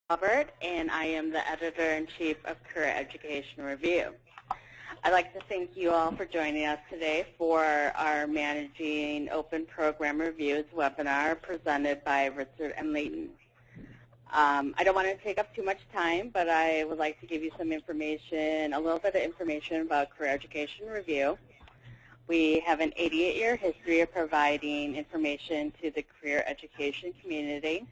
Robert, and I am the Editor-in-Chief of Career Education Review. I'd like to thank you all for joining us today for our Managing Open Program Reviews webinar presented by Ritzert Leyton. I don't want to take up too much time, but I would like to give you some information, a little bit of information about Career Education Review. We have an 88-year history of providing information to the career education community.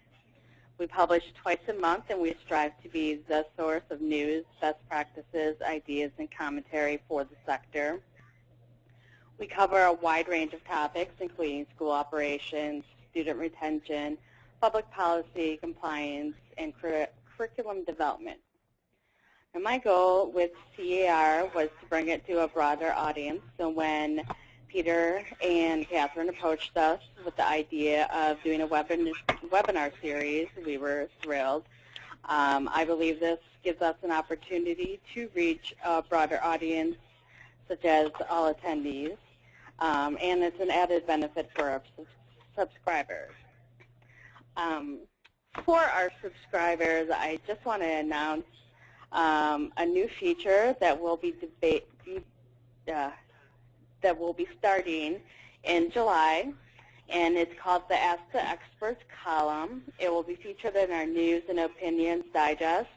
We publish twice a month, and we strive to be the source of news, best practices, ideas, and commentary for the sector. We cover a wide range of topics, including school operations, student retention, public policy, compliance, and curriculum development. And my goal with CAR was to bring it to a broader audience. So when Peter and Catherine approached us with the idea of doing a webinar series, we were thrilled. I believe this gives us an opportunity to reach a broader audience, such as all attendees, and it's an added benefit for our subscribers. For our subscribers, I just want to announce a new feature that will be starting in July, and it's called the Ask the Experts column. It will be featured in our News and Opinions Digest.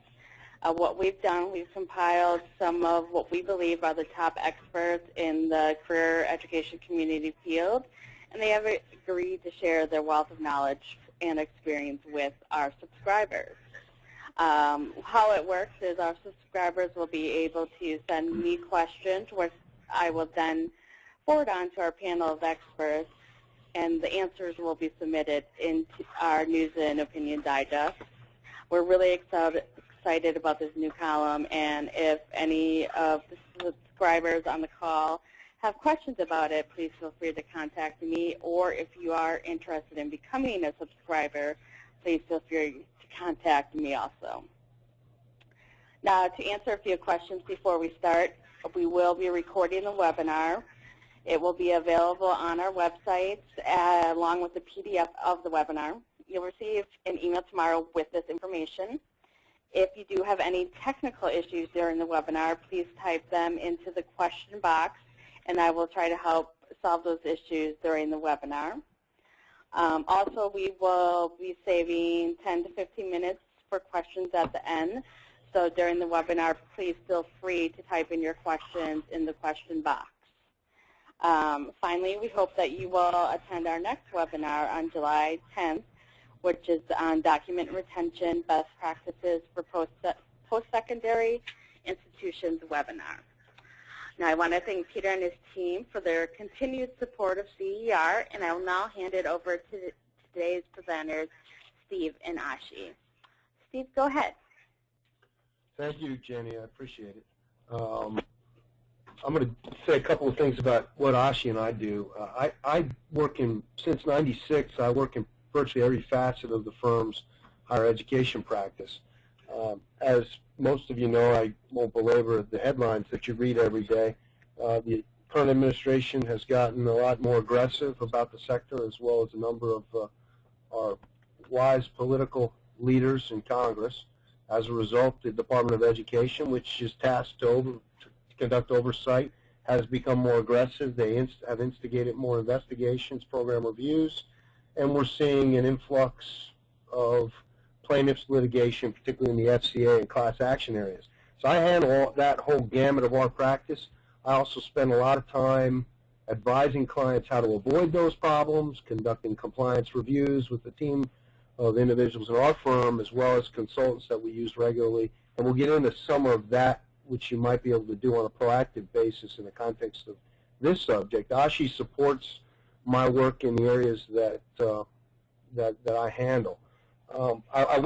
What we've done, we've compiled some of what we believe are the top experts in the career education community field, and they have agreed to share their wealth of knowledge and experience with our subscribers. How it works is our subscribers will be able to send me questions, which I will then forward on to our panel of experts, and the answers will be submitted into our News and Opinion Digest. We're really excited about this new column, and if any of the subscribers on the call have questions about it, please feel free to contact me, or if you are interested in becoming a subscriber, please feel free to contact me also. Now, to answer a few questions before we start, we will be recording the webinar. It will be available on our website along with the PDF of the webinar. You'll receive an email tomorrow with this information. If you do have any technical issues during the webinar, please type them into the question box, and I will try to help solve those issues during the webinar. Also, we will be saving 10 to 15 minutes for questions at the end. So during the webinar, please feel free to type in your questions in the question box. Finally, we hope that you will attend our next webinar on July 10th, which is on document retention best practices for post-secondary institutions webinar. Now, I want to thank Peter and his team for their continued support of CER, and I will now hand it over to today's presenters, Steve and Ashi. Steve, go ahead. Thank you, Jenny. I appreciate it. I'm going to say a couple of things about what Ashi and I do. I work since '96, I work in virtually every facet of the firm's higher education practice. As most of you know, I won't belabor the headlines that you read every day. The current administration has gotten a lot more aggressive about the sector, as well as a number of our wise political leaders in Congress. As a result, the Department of Education, which is tasked to conduct oversight, has become more aggressive. They have instigated more investigations, program reviews, and we're seeing an influx of plaintiffs' litigation, particularly in the FCA and class action areas. So I handle that whole gamut of our practice. I also spend a lot of time advising clients how to avoid those problems, conducting compliance reviews with the team of individuals in our firm, as well as consultants that we use regularly. And we'll get into some of that, which you might be able to do on a proactive basis in the context of this subject. Ashi supports my work in the areas that I handle. I've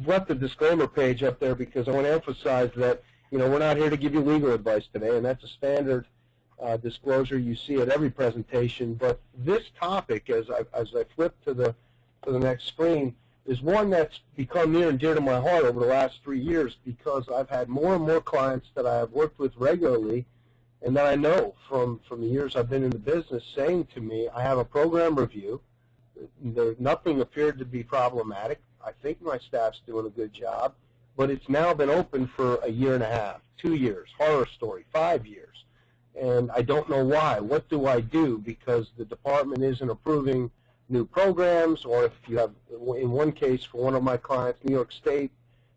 left the disclaimer page up there because I want to emphasize that we're not here to give you legal advice today, and that's a standard disclosure you see at every presentation. But this topic, as I flip to the next screen, is one that's become near and dear to my heart over the last 3 years, because I've had more and more clients that I have worked with regularly and that I know from the years I've been in the business saying to me, I have a program review. Nothing appeared to be problematic. I think my staff's doing a good job, but it's now been open for a year and a half, 2 years, horror story, 5 years, and I don't know why. What do I do? Because the department isn't approving new programs, or if you have, in one case for one of my clients, New York State,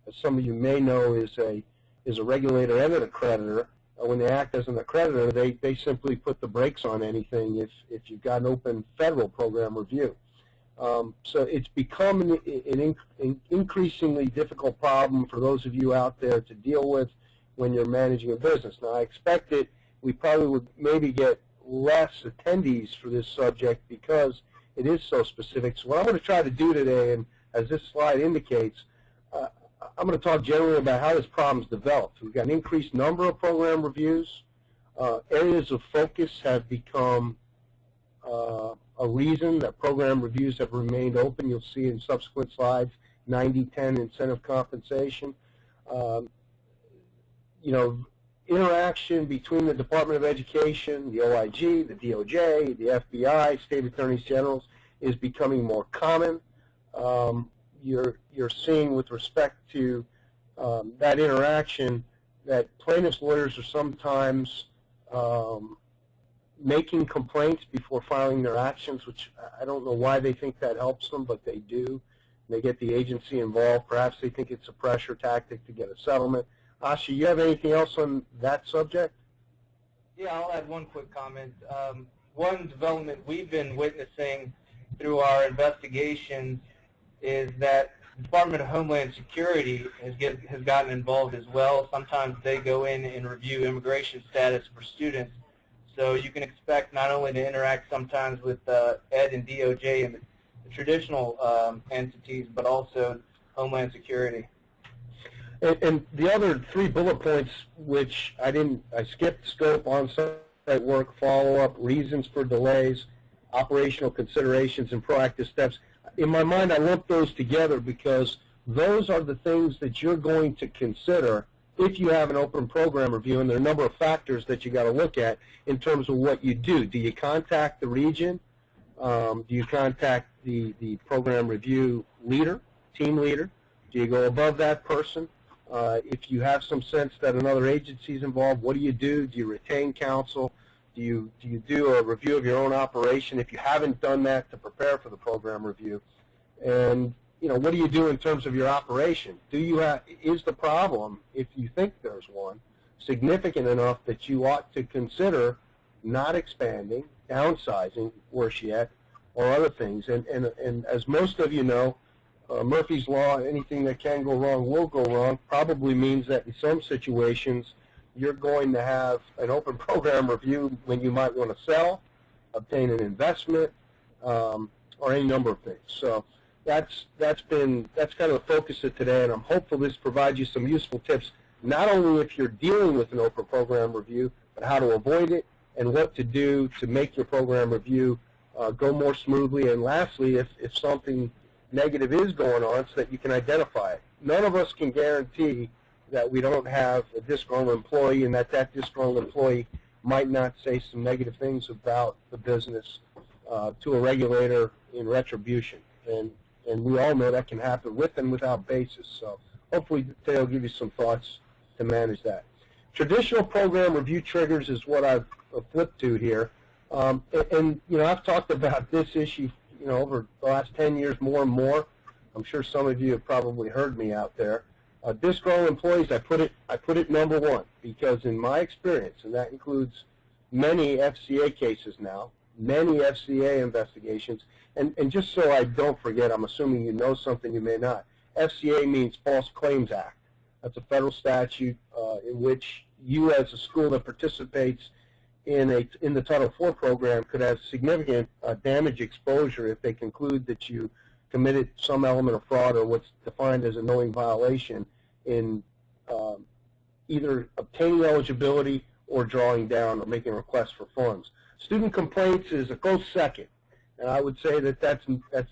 as some of you may know, is a regulator and an accreditor. When they act as an accreditor, they simply put the brakes on anything if you've got an open federal program review. So it's become an increasingly difficult problem for those of you out there to deal with when you're managing a business. Now, I expected we probably would maybe get less attendees for this subject because it is so specific. So what I'm going to try to do today, and as this slide indicates, I'm going to talk generally about how this problem's developed. We've got an increased number of program reviews. Areas of focus have become a reason that program reviews have remained open. You'll see in subsequent slides, 90-10 incentive compensation. Interaction between the Department of Education, the OIG, the DOJ, the FBI, state attorneys generals is becoming more common. You're seeing with respect to that interaction that plaintiffs' lawyers are sometimes making complaints before filing their actions, which I don't know why they think that helps them, but they do. They get the agency involved. Perhaps they think it's a pressure tactic to get a settlement. Asha, you have anything else on that subject? Yeah, I'll add one quick comment. One development we've been witnessing through our investigations is that the Department of Homeland Security has gotten involved as well. Sometimes they go in and review immigration status for students. So you can expect not only to interact sometimes with Ed and DOJ and the traditional entities, but also Homeland Security. And the other 3 bullet points, which I skipped: scope, on-site work, follow-up, reasons for delays, operational considerations, and proactive steps. In my mind, I lump those together because those are the things that you're going to consider if you have an open program review, and there are a number of factors that you got to look at in terms of what you do. Do you contact the region? Do you contact the program review leader, team leader? Do you go above that person? If you have some sense that another agency is involved, what do you do? Do you retain counsel? Do you do a review of your own operation if you haven't done that to prepare for the program review? And what do you do in terms of your operation? Is the problem, if you think there's one, significant enough that you ought to consider not expanding, downsizing, worse yet, or other things? And as most of you know, Murphy's Law, anything that can go wrong will go wrong, probably means that in some situations you're going to have an open program review when you might want to sell, obtain an investment, or any number of things. So that's kind of the focus of today, and I'm hopeful this provides you some useful tips, not only if you're dealing with an open program review, but how to avoid it and what to do to make your program review go more smoothly. And lastly, if something negative is going on, so that you can identify it. None of us can guarantee that we don't have a disgruntled employee, and that disgruntled employee might not say some negative things about the business to a regulator in retribution. And we all know that can happen with and without basis. So hopefully today will give you some thoughts to manage that. Traditional program review triggers is what I've flipped to here. And I've talked about this issue over the last 10 years more and more. I'm sure some of you have probably heard me out there. Disgruntled employees, I put it number 1 because in my experience, and that includes many FCA cases now, many FCA investigations, and just so I don't forget, I'm assuming you know something you may not. FCA means False Claims Act. That's a federal statute in which you as a school that participates in the Title IV program could have significant damage exposure if they conclude that you committed some element of fraud or what's defined as a knowing violation in either obtaining eligibility or drawing down or making requests for funds. Student complaints is a close second, and I would say that's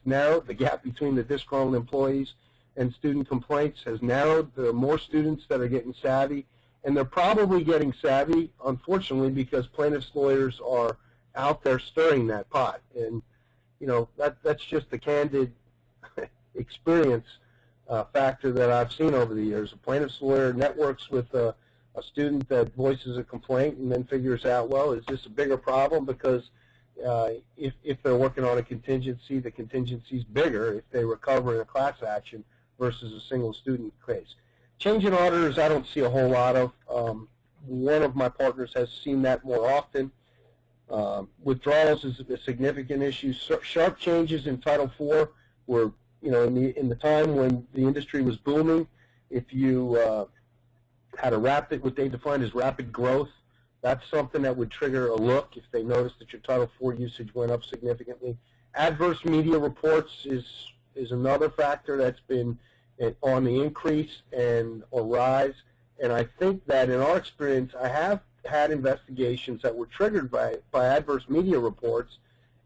narrowed. The gap between the disgruntled employees and student complaints has narrowed. There are more students that are getting savvy, and they're probably getting savvy, unfortunately, because plaintiffs' lawyers are out there stirring that pot. And that's just the candid experience factor that I've seen over the years. A plaintiff's lawyer networks with a student that voices a complaint and then figures out, well, is this a bigger problem? Because if they're working on a contingency, the contingency's bigger if they recover in a class action versus a single student case. Changing auditors, I don't see a whole lot of. One of my partners has seen that more often. Withdrawals is a significant issue. Sharp changes in Title IV were, in the time when the industry was booming. If you had a rapid, what they defined as rapid growth, that's something that would trigger a look if they noticed that your Title IV usage went up significantly. Adverse media reports is another factor that's been on the increase or rise. And I think that in our experience, I have had investigations that were triggered by adverse media reports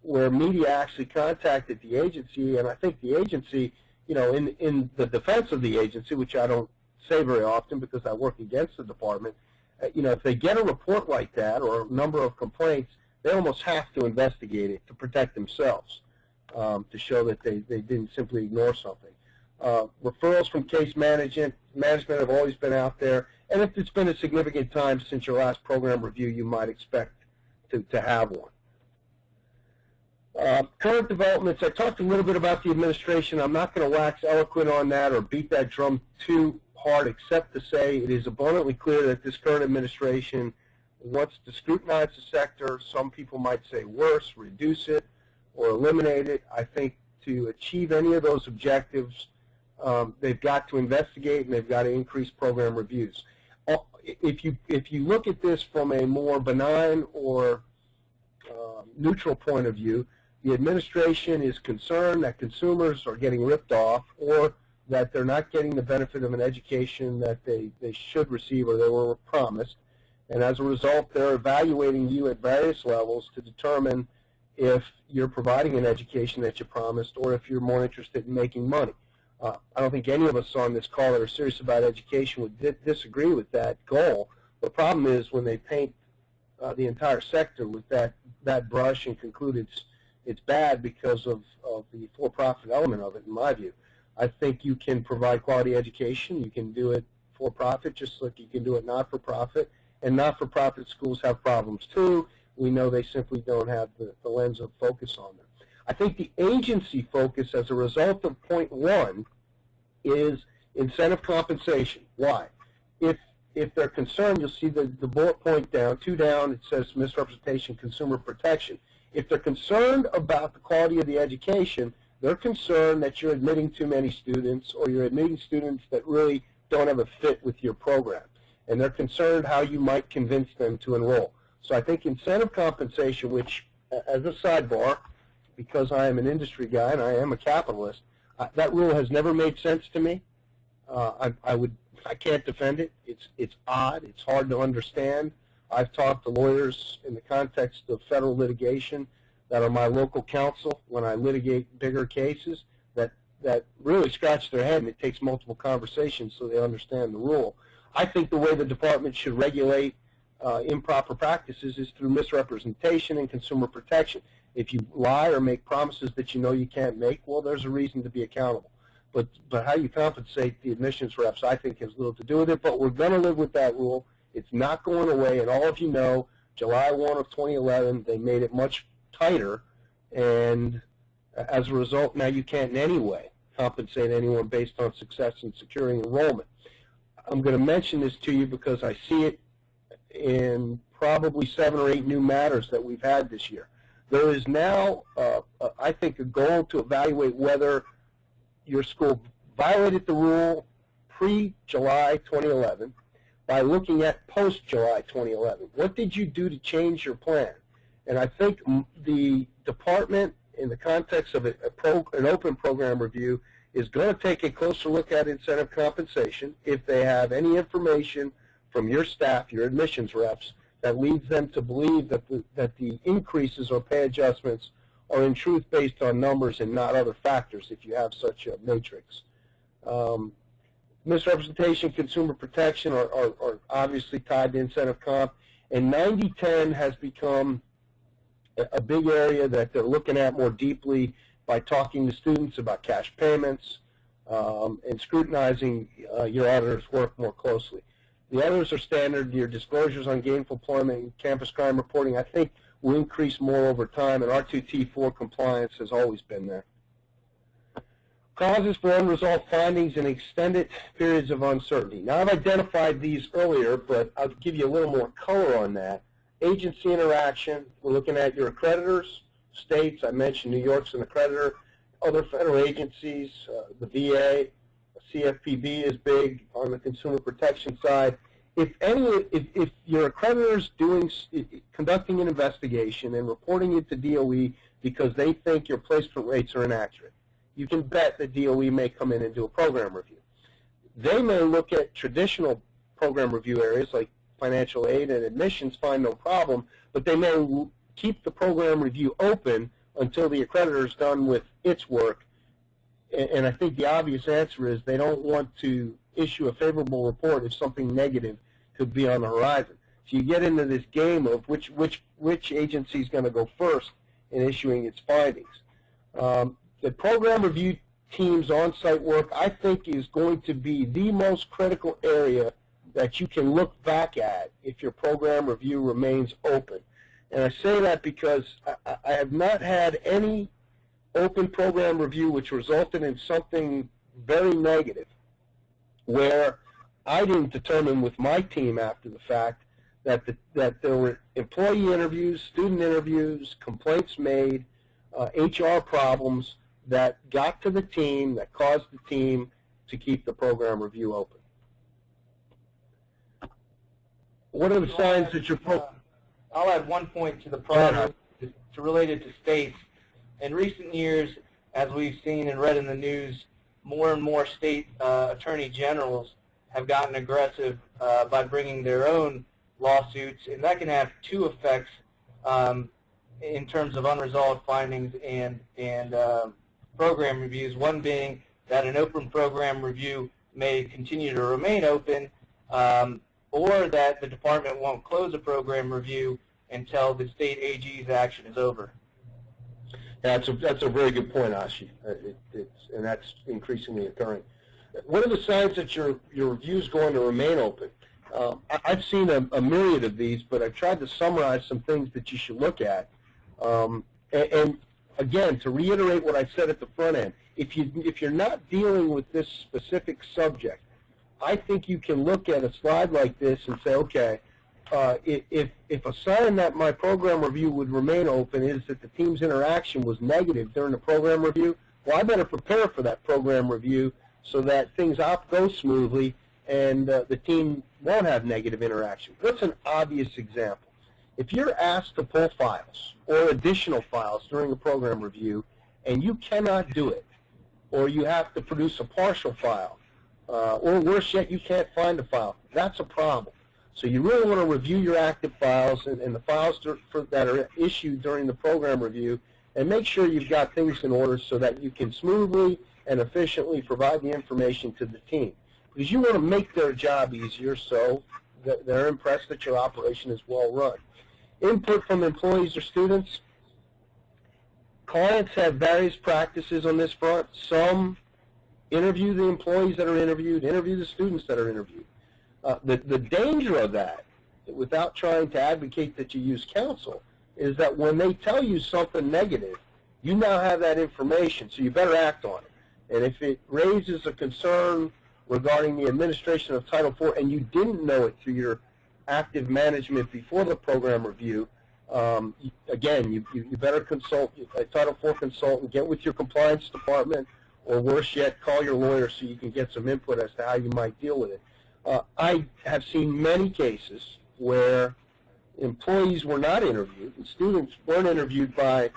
where media actually contacted the agency, and I think the agency, in the defense of the agency, which I don't say very often because I work against the department, if they get a report like that or a number of complaints, they almost have to investigate it to protect themselves, to show that they didn't simply ignore something. Referrals from case management have always been out there, and if it's been a significant time since your last program review, you might expect to have one. Current developments, I talked a little bit about the administration. I'm not going to wax eloquent on that or beat that drum too hard, except to say it is abundantly clear that this current administration wants to scrutinize the sector. Some people might say worse, reduce it, or eliminate it. I think to achieve any of those objectives, they've got to investigate and they've got to increase program reviews. If you look at this from a more benign or neutral point of view, the administration is concerned that consumers are getting ripped off or that they're not getting the benefit of an education that they should receive or they were promised. And as a result, they're evaluating you at various levels to determine if you're providing an education that you promised or if you're more interested in making money. I don't think any of us on this call that are serious about education would disagree with that goal. The problem is when they paint the entire sector with that brush and conclude it's bad because of the for-profit element of it, in my view. I think you can provide quality education. You can do it for-profit just like you can do it not-for-profit. And not-for-profit schools have problems too. We know they simply don't have the lens of focus on them. I think the agency focus as a result of point one is incentive compensation. Why? If they're concerned, you'll see the bullet point down, 2 down, it says misrepresentation, consumer protection. If they're concerned about the quality of the education, they're concerned that you're admitting too many students or you're admitting students that really don't have a fit with your program. And they're concerned how you might convince them to enroll. So I think incentive compensation, which, as a sidebar, because I am an industry guy and I am a capitalist, that rule has never made sense to me. I can't defend it. It's odd. It's hard to understand. I've talked to lawyers in the context of federal litigation that are my local counsel when I litigate bigger cases that really scratch their head, and it takes multiple conversations so they understand the rule. I think the way the department should regulate improper practices is through misrepresentation and consumer protection. If you lie or make promises that you know you can't make, well, there's a reason to be accountable. But how you compensate the admissions reps, I think, has little to do with it. But we're going to live with that rule. It's not going away. And all of you know, July 1 of 2011, they made it much tighter. And as a result, now you can't in any way compensate anyone based on success in securing enrollment. I'm going to mention this to you because I see it in probably 7 or 8 new matters that we've had this year. There is now, I think, a goal to evaluate whether your school violated the rule pre-July 2011 by looking at post-July 2011. What did you do to change your plan? And I think the department, in the context of an open program review, is going to take a closer look at incentive compensation if they have any information from your staff, your admissions reps, that leads them to believe that the increases or pay adjustments are in truth based on numbers and not other factors if you have such a matrix. Misrepresentation, consumer protection are obviously tied to incentive comp, and 90-10 has become a big area that they're looking at more deeply by talking to students about cash payments, and scrutinizing your auditor's work more closely. The others are standard. Your disclosures on gainful employment and campus crime reporting, I think, will increase more over time, and R2T4 compliance has always been there. Causes for unresolved findings and extended periods of uncertainty. Now, I've identified these earlier, but I'll give you a little more color on that. Agency interaction, we're looking at your accreditors, states, I mentioned New York's an accreditor, other federal agencies, the VA, CFPB is big on the consumer protection side. If your accreditor's conducting an investigation and reporting it to DOE because they think your placement rates are inaccurate, you can bet that DOE may come in and do a program review. They may look at traditional program review areas like financial aid and admissions, find no problem, but they may keep the program review open until the accreditor's done with its work. And I think the obvious answer is they don't want to issue a favorable report if something negative could be on the horizon. So you get into this game of which agency is going to go first in issuing its findings. The program review team's on-site work, I think, is going to be the most critical area that you can look back at if your program review remains open. And I say that because I have not had any open program review which resulted in something very negative, where I didn't determine with my team after the fact that there were employee interviews, student interviews, complaints made, HR problems that got to the team, that caused the team to keep the program review open. What are the signs that your I'll add one point to the problem related to states. In recent years, as we've seen and read in the news, more and more state attorney generals have gotten aggressive by bringing their own lawsuits, and that can have two effects in terms of unresolved findings and program reviews. One being that an open program review may continue to remain open, or that the department won't close a program review until the state AG's action is over. That's a very good point, Ashi, and that's increasingly occurring. What are the signs that your review is going to remain open? I've seen a myriad of these, but I've tried to summarize some things that you should look at. And again, to reiterate what I said at the front end, if you're not dealing with this specific subject, I think you can look at a slide like this and say, okay, if a sign that my program review would remain open is that the team's interaction was negative during the program review, well, I better prepare for that program review so that things go smoothly and the team won't have negative interaction. What's an obvious example? If you're asked to pull files or additional files during a program review and you cannot do it, or you have to produce a partial file, or worse yet, you can't find a file, that's a problem. So you really want to review your active files and the files that are issued during the program review and make sure you've got things in order so that you can smoothly and efficiently provide the information to the team. Because you want to make their job easier so that they're impressed that your operation is well run. Input from employees or students. Clients have various practices on this front. Some interview the employees that are interviewed, interview the students that are interviewed. The danger of that, without trying to advocate that you use counsel, is that when they tell you something negative, you now have that information, so you better act on it. And if it raises a concern regarding the administration of Title IV and you didn't know it through your active management before the program review, again, you better consult a Title IV consultant, get with your compliance department, or worse yet, call your lawyer so you can get some input as to how you might deal with it. I have seen many cases where employees were not interviewed and students weren't interviewed by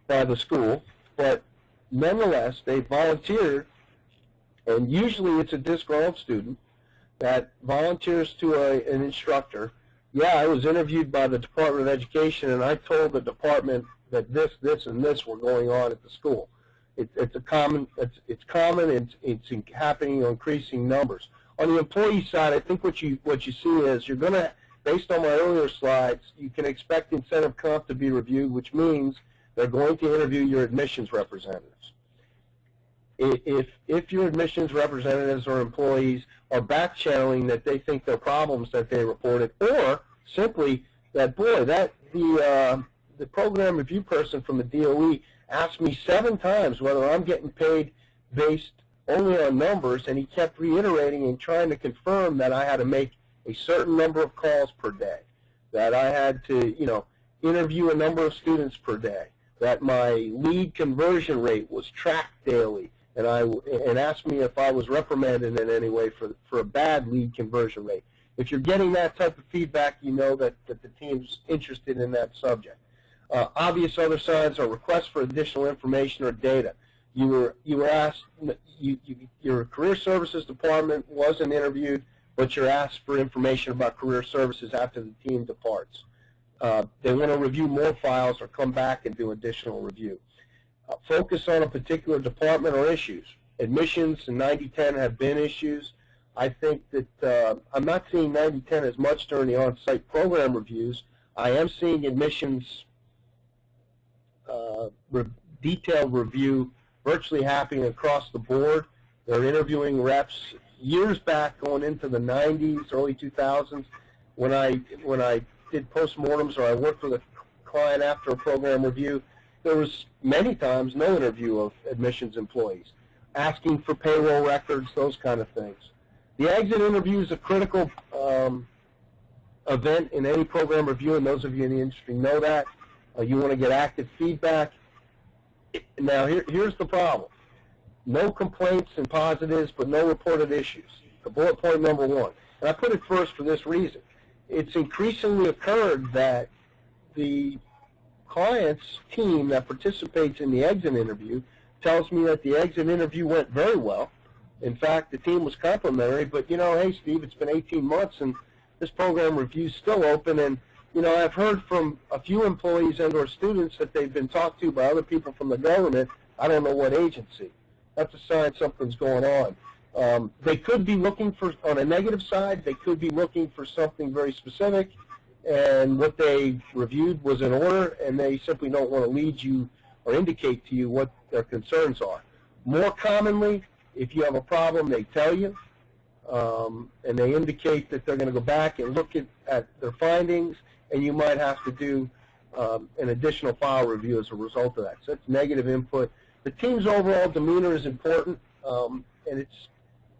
the school, but nonetheless they volunteered, and usually it's a disgruntled student that volunteers to an instructor. Yeah, I was interviewed by the Department of Education and I told the department that this, and this were going on at the school. It's common, it's happening in increasing numbers. On the employee side, I think what you see is you're going to, based on my earlier slides, you can expect incentive comp to be reviewed, which means they're going to interview your admissions representatives. if your admissions representatives or employees are back-channeling that they think they're problems that they reported, or simply that, boy, that the program review person from the DOE asked me 7 times whether I'm getting paid based only on numbers, and he kept reiterating and trying to confirm that I had to make a certain number of calls per day, that I had to, interview a number of students per day, that my lead conversion rate was tracked daily, and asked me if I was reprimanded in any way for a bad lead conversion rate. If you're getting that type of feedback, you know that the team's interested in that subject. Obvious other signs are requests for additional information or data. You were asked, your career services department wasn't interviewed, but you're asked for information about career services after the team departs. They want to review more files or come back and do additional review. Focus on a particular department or issues. Admissions and 90-10 have been issues. I think that I'm not seeing 90-10 as much during the on-site program reviews. I am seeing admissions detailed review virtually happening across the board. They're interviewing reps years back, going into the 90s, early 2000s. When I did postmortems or I worked with a client after a program review, there was many times no interview of admissions employees, asking for payroll records, those kind of things. The exit interview is a critical event in any program review, and those of you in the industry know that. You want to get active feedback. Now, here's the problem. No complaints and positives, but no reported issues. The bullet point number 1. And I put it first for this reason. It's increasingly occurred that the client's team that participates in the exit interview tells me that the exit interview went very well. In fact, the team was complimentary, but, hey, Steve, it's been 18 months, and this program review is still open, and, I've heard from a few employees and or students that they've been talked to by other people from the government, I don't know what agency. That's a sign something's going on. They could be looking for, on a negative side, they could be looking for something very specific, and what they reviewed was in order, and they simply don't want to lead you or indicate to you what their concerns are. More commonly, if you have a problem, they tell you, and they indicate that they're going to go back and look at their findings, and you might have to do an additional file review as a result of that. So that's negative input. The team's overall demeanor is important, and it's,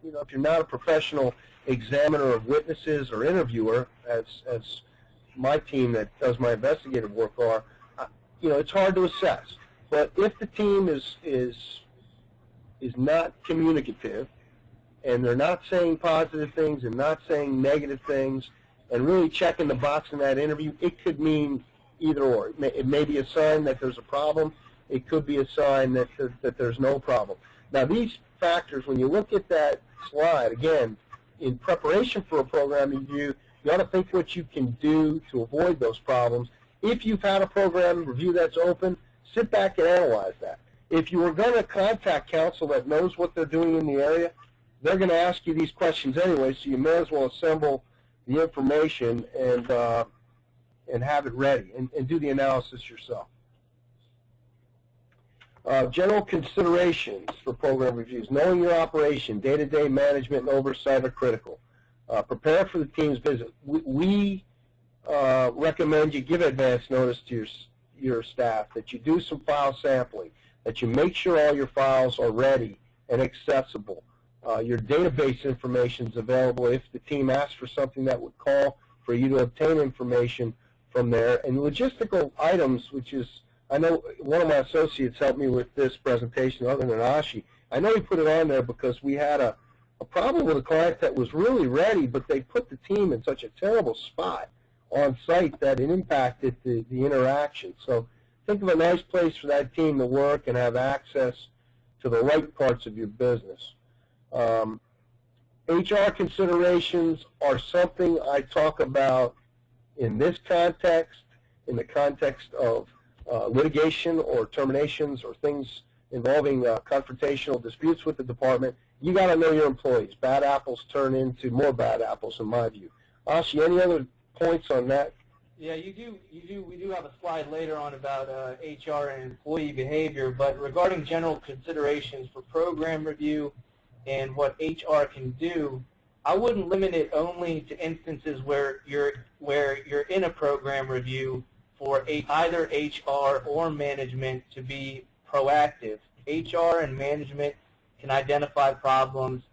if you're not a professional examiner of witnesses or interviewer, as my team that does my investigative work are, it's hard to assess. But if the team is not communicative, and they're not saying positive things and not saying negative things, and really checking the box in that interview, it could mean either or. It may be a sign that there's a problem. It could be a sign that there's no problem. Now, these factors, when you look at that slide, again, in preparation for a program review, you ought to think what you can do to avoid those problems. If you've had a program review that's open, sit back and analyze that. If you were going to contact counsel that knows what they're doing in the area, they're going to ask you these questions anyway, so you may as well assemble the information and have it ready and do the analysis yourself. General considerations for program reviews. Knowing your operation, day-to-day management and oversight are critical. Prepare for the team's visit. We recommend you give advance notice to your staff, that you do some file sampling, that you make sure all your files are ready and accessible. Your database information is available if the team asks for something that would call for you to obtain information from there. And logistical items, which is, I know one of my associates helped me with this presentation other than Ashi. I know he put it on there because we had a problem with a client that was really ready, but they put the team in such a terrible spot on site that it impacted the interaction. So think of a nice place for that team to work and have access to the right parts of your business. HR considerations are something I talk about in this context, in the context of litigation or terminations or things involving confrontational disputes with the department. You got to know your employees. Bad apples turn into more bad apples, in my view. Ashi, any other points on that Yeah, you do. We do have a slide later on about HR and employee behavior, but regarding general considerations for program review and what HR can do, I wouldn't limit it only to instances where you're in a program review for either HR or management to be proactive. HR and management can identify problems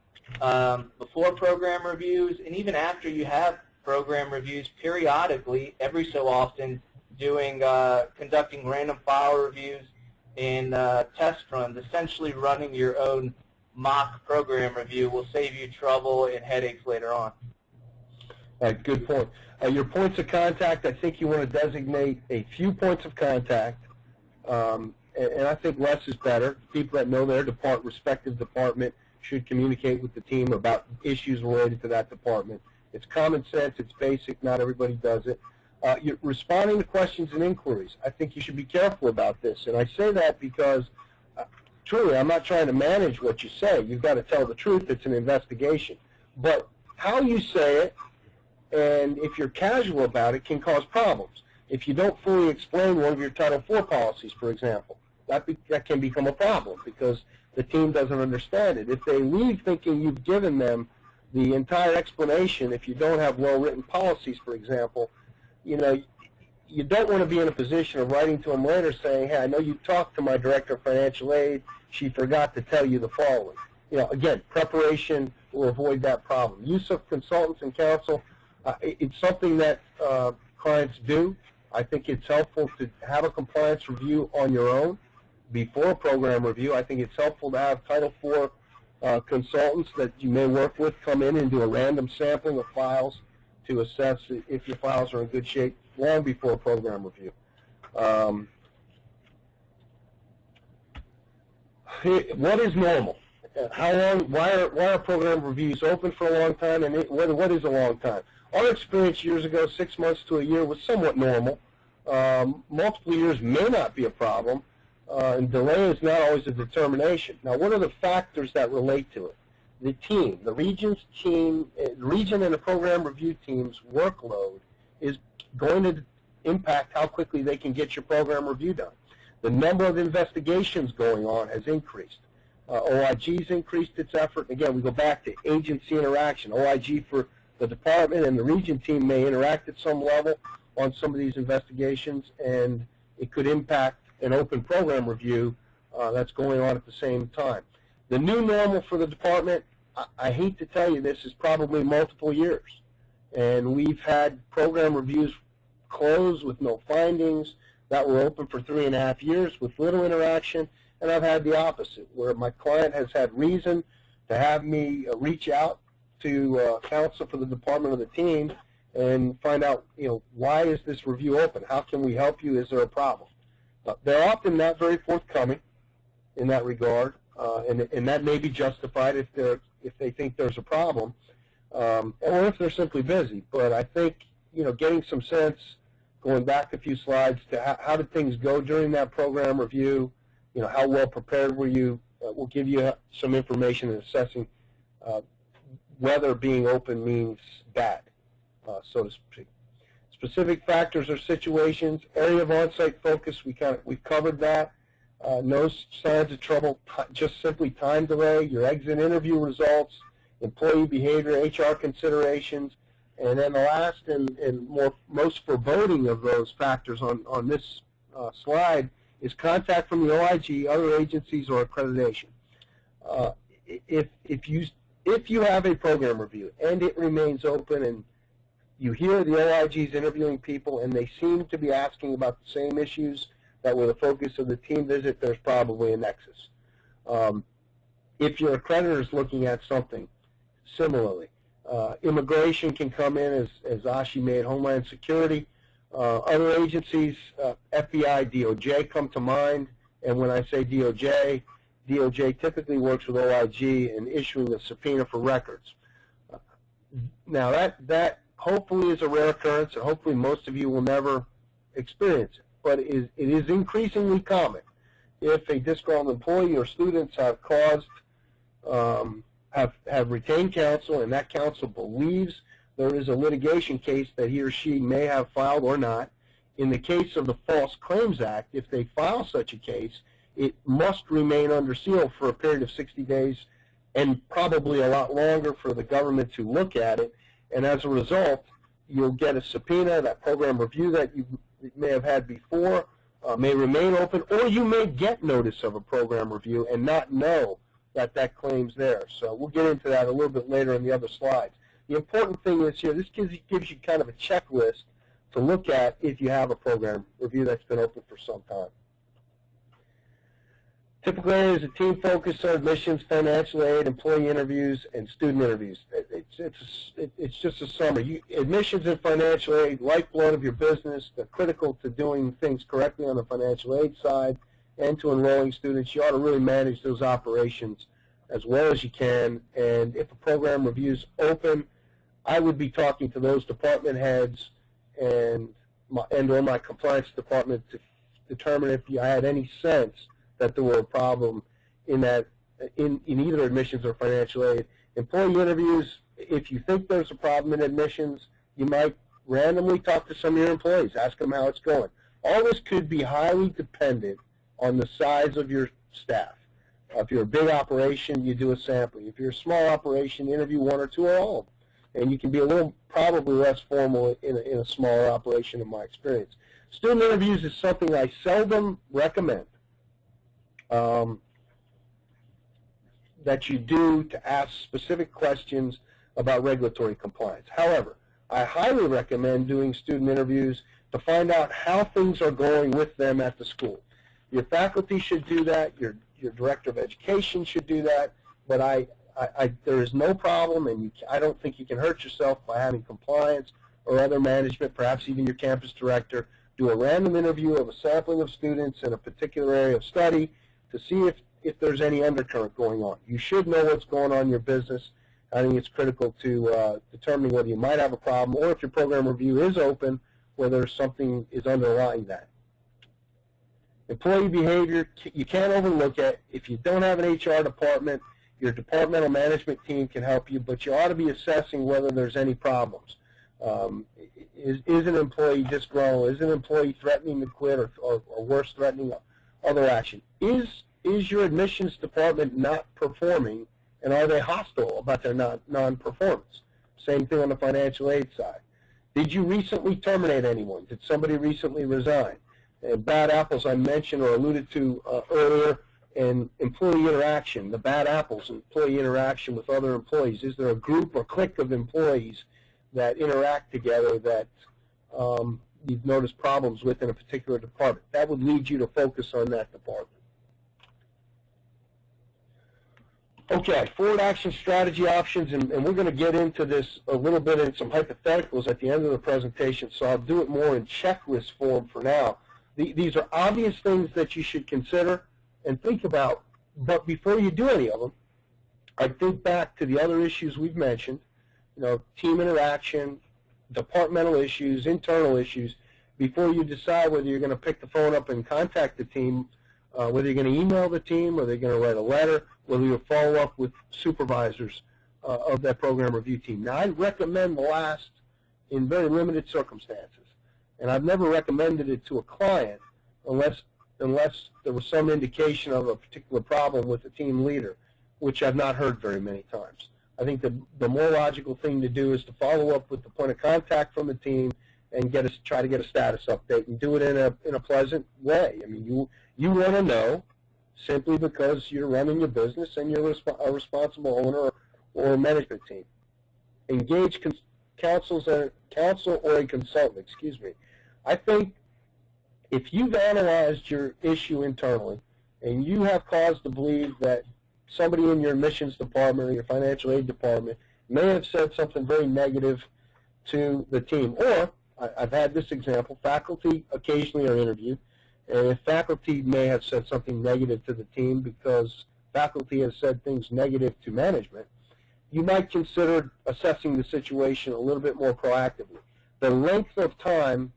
before program reviews, and even after you have program reviews, periodically, every so often, conducting random file reviews and test runs. Essentially running your own mock program review will save you trouble and headaches later on. Good point. Your points of contact, I think you want to designate a few points of contact, and I think less is better. People that know their respective department should communicate with the team about issues related to that department. It's common sense. It's basic. Not everybody does it. You're responding to questions and inquiries. I think you should be careful about this, and I say that because truly, I'm not trying to manage what you say. You've got to tell the truth. It's an investigation. But how you say it, and if you're casual about it, can cause problems. If you don't fully explain one of your Title IV policies, for example, that can become a problem because the team doesn't understand it. If they leave thinking you've given them the entire explanation, if you don't have well-written policies, for example, you don't want to be in a position of writing to them later saying, hey, I know you talked to my director of financial aid. She forgot to tell you the following. Again, preparation will avoid that problem. Use of consultants and counsel, it's something that clients do. I think it's helpful to have a compliance review on your own before a program review. I think it's helpful to have Title IV consultants that you may work with come in and do a random sampling of files to assess if your files are in good shape long before a program review. What is normal? How long? Why are program reviews open for a long time? And what is a long time? Our experience years ago, 6 months to a year, was somewhat normal. Multiple years may not be a problem, and delay is not always a determination. Now, what are the factors that relate to it? The team, the region and the program review team's workload is going to impact how quickly they can get your program review done. The number of investigations going on has increased. OIG's increased its effort. Again, we go back to agency interaction. OIG for the department and the region team may interact at some level on some of these investigations, and it could impact an open program review that's going on at the same time. The new normal for the department, I hate to tell you this, is probably multiple years. And we've had program reviews close with no findings that were open for 3.5 years with little interaction, and I've had the opposite, where my client has had reason to have me reach out to counsel for the department or the team and find out, why is this review open? How can we help you? Is there a problem? They're often not very forthcoming in that regard, and that may be justified if they think there's a problem, or if they're simply busy. But I think, getting some sense, going back a few slides, to how did things go during that program review, how well prepared were you, will give you some information in assessing whether being open means bad, so to speak. Specific factors or situations, area of on-site focus, we've covered that. No signs of trouble, just simply time delay, your exit interview results, employee behavior, HR considerations, and then the last and most foreboding of those factors on this slide is contact from the OIG, other agencies, or accreditation. If you have a program review and it remains open and you hear the OIGs interviewing people and they seem to be asking about the same issues that were the focus of the team visit, there's probably a nexus. If your accreditor is looking at something similarly, immigration can come in, as Ashi made, Homeland Security. Other agencies, FBI, DOJ come to mind, and when I say DOJ typically works with OIG in issuing a subpoena for records. Now that hopefully is a rare occurrence, and hopefully most of you will never experience it, but it is increasingly common if a disgruntled employee or students have caused, have retained counsel, and that counsel believes there is a litigation case that he or she may have filed or not. In the case of the False Claims Act, if they file such a case, it must remain under seal for a period of 60 days and probably a lot longer for the government to look at it. And as a result, you'll get a subpoena. That program review that you may have had before may remain open, or you may get notice of a program review and not know that that claim's there. So we'll get into that a little bit later in the other slides. The important thing is here, this gives you kind of a checklist to look at if you have a program review that's been open for some time. Typical areas of team focus are admissions, financial aid, employee interviews, and student interviews. It's just a summary. Admissions and financial aid, lifeblood of your business. They're critical to doing things correctly on the financial aid side and to enrolling students. You ought to really manage those operations as well as you can. And if a program review is open, I would be talking to those department heads and or my compliance department to determine if I had any sense that there were a problem in that in either admissions or financial aid. Employee interviews, if you think there's a problem in admissions, you might randomly talk to some of your employees, ask them how it's going. All this could be highly dependent on the size of your staff. If you're a big operation, you do a sampling. If you're a small operation, interview one or two or all of them. And you can be a little, probably less formal in a smaller operation in my experience. Student interviews is something I seldom recommend that you do to ask specific questions about regulatory compliance. However, I highly recommend doing student interviews to find out how things are going with them at the school. Your faculty should do that. Your director of education should do that. But there is no problem, and I don't think you can hurt yourself by having compliance or other management, perhaps even your campus director, do a random interview of a sampling of students in a particular area of study to see if there's any undercurrent going on. You should know what's going on in your business. I think it's critical to determining whether you might have a problem or if your program review is open, whether something is underlying that. Employee behavior, you can't overlook it. If you don't have an HR department, your departmental management team can help you, but you ought to be assessing whether there's any problems. Is an employee disgruntled? Is an employee threatening to quit or worse, threatening other action? Is your admissions department not performing, and are they hostile about their non-performance? Same thing on the financial aid side. Did you recently terminate anyone? Did somebody recently resign? And bad apples I mentioned or alluded to earlier, and employee interaction, the bad apples, employee interaction with other employees. Is there a group or clique of employees that interact together that you've noticed problems with in a particular department? That would lead you to focus on that department. Okay, forward action strategy options, and we're going to get into this a little bit in some hypotheticals at the end of the presentation, so I'll do it more in checklist form for now. These are obvious things that you should consider and think about, but before you do any of them, I think back to the other issues we've mentioned, team interaction, departmental issues, internal issues, before you decide whether you're going to pick the phone up and contact the team, whether you're going to email the team, whether you're going to write a letter, whether you'll follow up with supervisors of that program review team. Now, I recommend the last in very limited circumstances, and I've never recommended it to a client unless there was some indication of a particular problem with the team leader, which I've not heard very many times. I think the more logical thing to do is to follow up with the point of contact from the team and try to get a status update and do it in a pleasant way. I mean, you want to know simply because you're running your business and you're a responsible owner or a management team. Engage counsel or a consultant. Excuse me. I think if you've analyzed your issue internally and you have cause to believe that somebody in your admissions department or your financial aid department may have said something very negative to the team, or I've had this example, faculty occasionally are interviewed, and if faculty may have said something negative to the team because faculty has said things negative to management, you might consider assessing the situation a little bit more proactively. The length of time,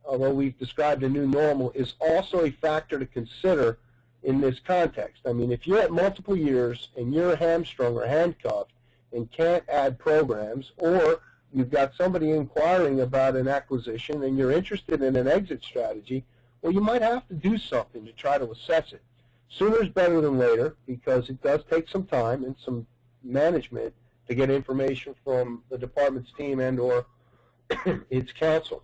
although we've described a new normal, is also a factor to consider in this context. I mean, if you're at multiple years and you're hamstrung or handcuffed and can't add programs, or you've got somebody inquiring about an acquisition and you're interested in an exit strategy, well, you might have to do something to try to assess it. Sooner is better than later because it does take some time and some management to get information from the department's team and or its counsel.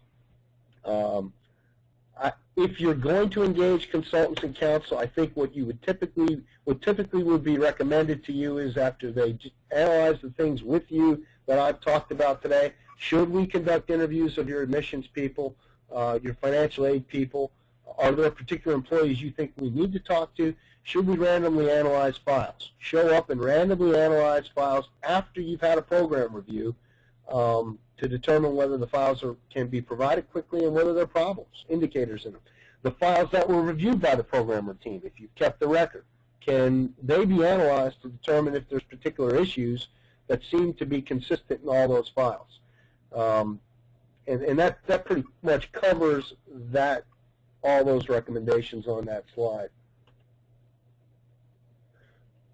If you're going to engage consultants and counsel, I think what typically would be recommended to you is after they analyze the things with you that I've talked about today, should we conduct interviews of your admissions people, your financial aid people? Are there particular employees you think we need to talk to? Should we randomly analyze files? Show up and randomly analyze files after you've had a program review to determine whether the files can be provided quickly and whether there are problems, indicators in them. The files that were reviewed by the programmer team, if you've kept the record, can they be analyzed to determine if there's particular issues that seem to be consistent in all those files? And that pretty much covers all those recommendations on that slide.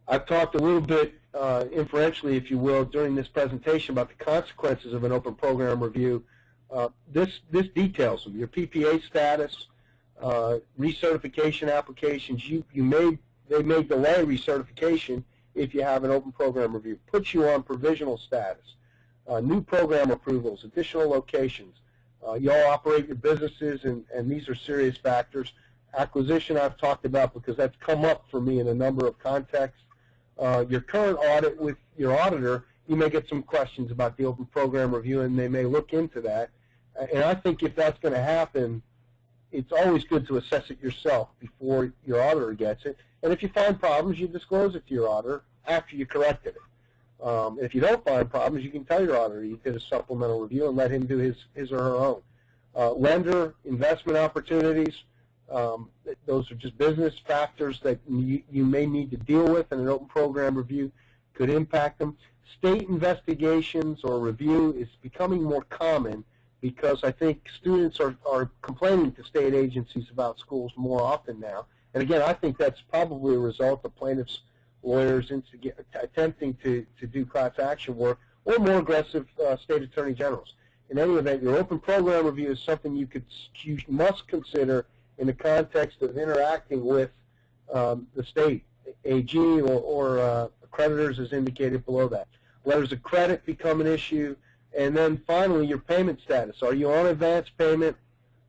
I've talked a little bit inferentially, if you will, during this presentation about the consequences of an open program review. This details them. Your PPA status, recertification applications. They may delay recertification if you have an open program review. Puts you on provisional status. New program approvals, additional locations. You all operate your businesses, and these are serious factors. Acquisition I've talked about because that's come up for me in a number of contexts. Your current audit with your auditor, you may get some questions about the open program review, and they may look into that. And I think if that's going to happen, it's always good to assess it yourself before your auditor gets it. And if you find problems, you disclose it to your auditor after you corrected it. If you don't find problems, you can tell your auditor you did a supplemental review and let him do his or her own. Lender, investment opportunities, those are just business factors that you may need to deal with, and an open program review could impact them. State investigations or review is becoming more common because I think students are complaining to state agencies about schools more often now. And again, I think that's probably a result of plaintiffs' lawyers attempting to do class action work or more aggressive state attorney generals. In any event, your open program review is something you must consider in the context of interacting with the state, AG or creditors as indicated below that. Letters of credit become an issue. And then finally, your payment status. Are you on advance payment?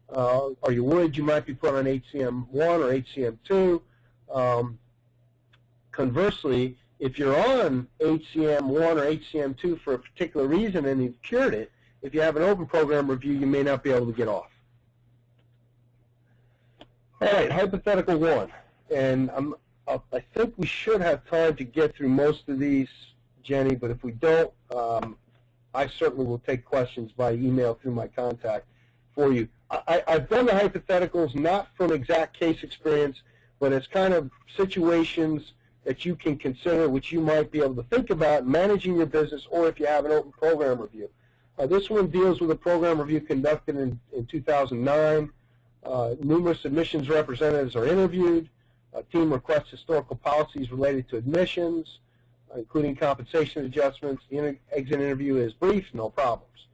Are you worried you might be put on HCM 1 or HCM 2? Conversely, if you're on HCM 1 or HCM 2 for a particular reason and you've cured it, if you have an open program review, you may not be able to get off. All right, hypothetical 1. And I think we should have time to get through most of these, Jenny, but if we don't, I certainly will take questions by email through my contact for you. I've done the hypotheticals not from exact case experience, but as kind of situations that you can consider which you might be able to think about managing your business or if you have an open program review. This one deals with a program review conducted in 2009. Numerous admissions representatives are interviewed. A team requests historical policies related to admissions, including compensation adjustments. The exit interview is brief, no problems.